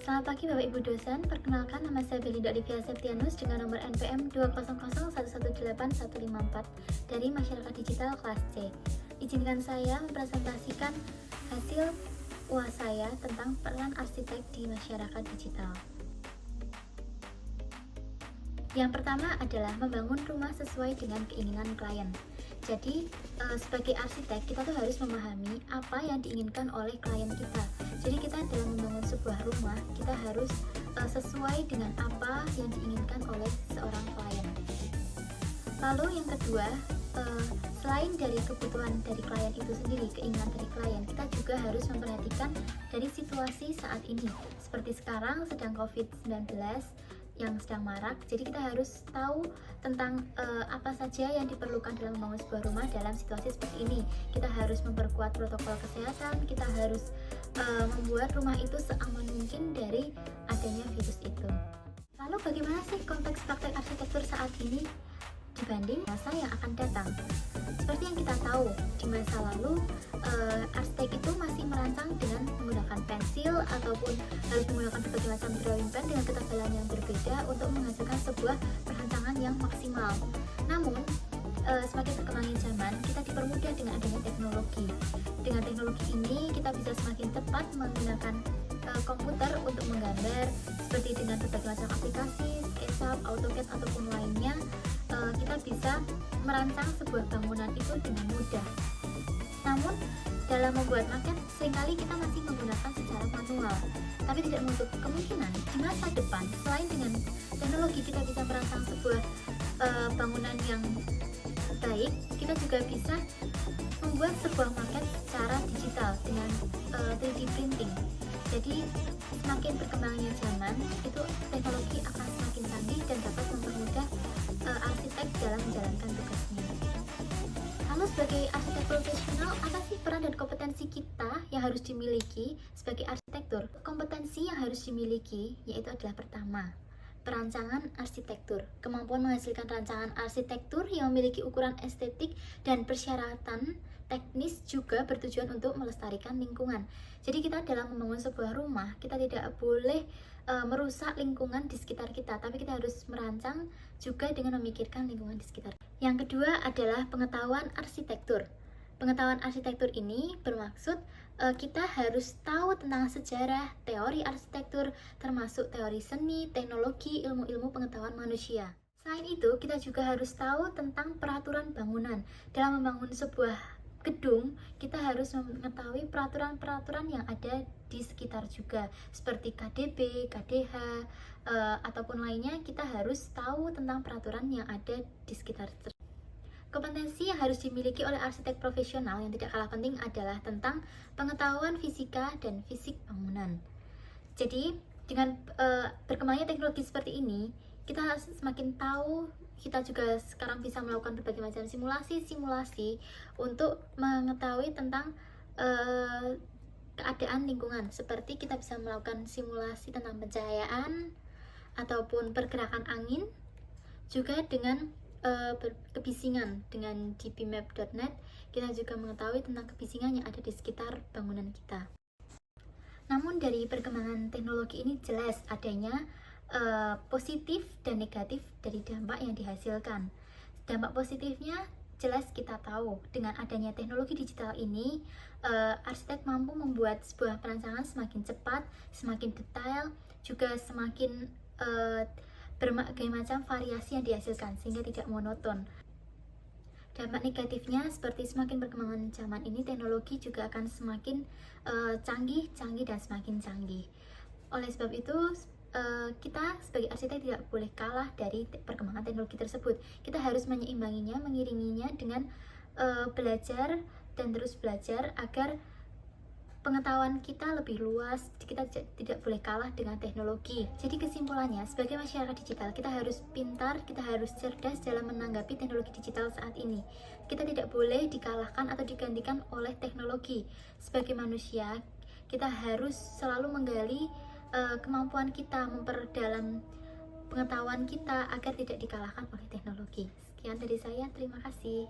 Selamat pagi Bapak Ibu dosen, perkenalkan nama saya Belinda Olivia Septianus dengan nomor NPM 200111154 dari Masyarakat Digital kelas C. Izinkan saya mempresentasikan hasil UAS saya tentang peran arsitek di masyarakat digital. Yang pertama adalah membangun rumah sesuai dengan keinginan klien. Jadi sebagai arsitek kita tuh harus memahami apa yang diinginkan oleh klien kita. Jadi kita dalam membangun sebuah rumah kita harus sesuai dengan apa yang diinginkan oleh seorang klien. Lalu yang kedua, selain dari kebutuhan dari klien itu sendiri, keinginan dari klien, kita juga harus memperhatikan dari situasi saat ini. Seperti sekarang sedang COVID-19 yang sedang marak, jadi kita harus tahu tentang apa saja yang diperlukan dalam membangun sebuah rumah dalam situasi seperti ini. Kita harus memperkuat protokol kesehatan, kita harus membuat rumah itu seaman mungkin dari adanya virus itu. Lalu bagaimana sih konteks praktek arsitektur saat ini dibanding masa yang akan datang? Seperti yang kita tahu, di masa lalu arsitek itu masih merancang dengan menggunakan pensil ataupun harus menggunakan berbagai macam drawing pen dengan ketebalan yang berbeda untuk menghasilkan sebuah perancangan yang maksimal. Namun semakin berkembangnya zaman, kita dipermudah dengan adanya teknologi. Dengan teknologi ini kita bisa semakin tepat menggunakan komputer untuk menggambar, seperti dengan berbagai macam aplikasi, SketchUp, AutoCAD ataupun lainnya. Kita bisa merancang sebuah bangunan itu dengan mudah. Namun dalam membuat maket seringkali kita masih menggunakan secara manual, tapi tidak menutup kemungkinan di masa depan selain dengan teknologi kita bisa merancang sebuah bangunan yang baik, kita juga bisa membuat sebuah maket secara digital dengan 3D printing. Jadi semakin berkembangnya zaman, itu teknologi akan semakin canggih dan dapat mempermudah arsitek dalam menjalankan tugasnya. Lalu sebagai arsitek profesional, apa sih peran dan kompetensi kita yang harus dimiliki sebagai arsitektur? Kompetensi yang harus dimiliki yaitu adalah pertama, perancangan arsitektur. Kemampuan menghasilkan rancangan arsitektur yang memiliki ukuran estetik dan persyaratan teknis juga bertujuan untuk melestarikan lingkungan. Jadi kita dalam membangun sebuah rumah, kita tidak boleh merusak lingkungan di sekitar kita, tapi kita harus merancang juga dengan memikirkan lingkungan di sekitar. Yang kedua adalah pengetahuan arsitektur. Pengetahuan arsitektur ini bermaksud kita harus tahu tentang sejarah, teori arsitektur, termasuk teori seni, teknologi, ilmu-ilmu pengetahuan manusia. Selain itu, kita juga harus tahu tentang peraturan bangunan. Dalam membangun sebuah gedung, kita harus mengetahui peraturan-peraturan yang ada di sekitar juga, seperti KDB, KDH, ataupun lainnya. Kita harus tahu tentang peraturan yang ada di sekitar. Kompetensi yang harus dimiliki oleh arsitek profesional yang tidak kalah penting adalah tentang pengetahuan fisika dan fisik bangunan. Jadi dengan berkembangnya teknologi seperti ini, kita semakin tahu, kita juga sekarang bisa melakukan berbagai macam simulasi untuk mengetahui tentang keadaan lingkungan. Seperti kita bisa melakukan simulasi tentang pencahayaan ataupun pergerakan angin, juga dengan kebisingan. Dengan dbmap.net kita juga mengetahui tentang kebisingan yang ada di sekitar bangunan kita. Namun dari perkembangan teknologi ini jelas adanya positif dan negatif dari dampak yang dihasilkan. Dampak positifnya jelas kita tahu, dengan adanya teknologi digital ini arsitek mampu membuat sebuah perancangan semakin cepat, semakin detail, juga semakin berbagai macam variasi yang dihasilkan sehingga tidak monoton. Dampak negatifnya seperti semakin berkembangnya zaman ini, teknologi juga akan semakin canggih dan semakin canggih. Oleh sebab itu kita sebagai arsitek tidak boleh kalah dari perkembangan teknologi tersebut. Kita harus menyeimbanginya, mengiringinya dengan belajar dan terus belajar agar pengetahuan kita lebih luas. Kita tidak boleh kalah dengan teknologi. Jadi kesimpulannya, sebagai masyarakat digital, kita harus pintar, kita harus cerdas dalam menanggapi teknologi digital saat ini. Kita tidak boleh dikalahkan atau digantikan oleh teknologi. Sebagai manusia, kita harus selalu menggali kemampuan kita, memperdalam pengetahuan kita agar tidak dikalahkan oleh teknologi. Sekian dari saya, terima kasih.